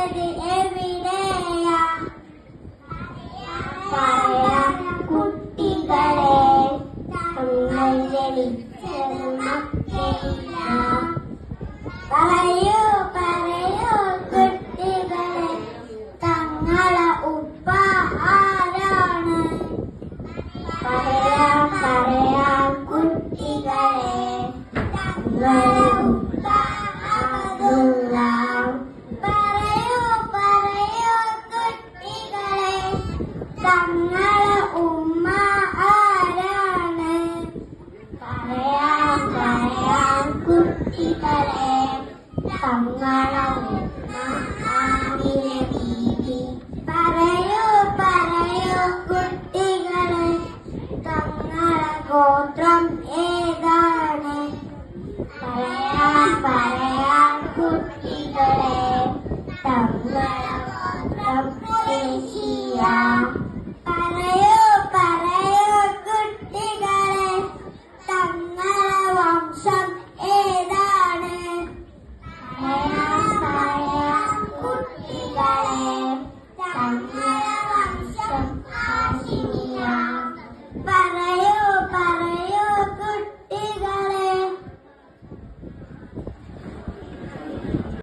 ജനിച്ചത് എവിടെയാ? പറയാം കുട്ടികളെ, നമ്മൾ ജനിച്ചത് മക്കയില. പറയൂ പറയൂ കുട്ടികളെ, തങ്ങളെ ഉപ്പ ആരാണ്? പറയാം പറയാം കുട്ടികളെ, തങ്ങളെ ഉപ്പ അബ്ദുള്ള. പറയൂ പറയൂ കുട്ടികളെ, തങ്ങളെ ഉമ്മ ആരാണ്? പറയാം പറയാം കുട്ടികളെ, തങ്ങളെ ഉമ്മ ആമിന ബീവി. പറയൂ പറയൂ കുട്ടികളെ, തങ്ങളെ ഗോത്രം ഏതാണ്? പറയാം പറയാം കുട്ടികളെ, തങ്ങളെ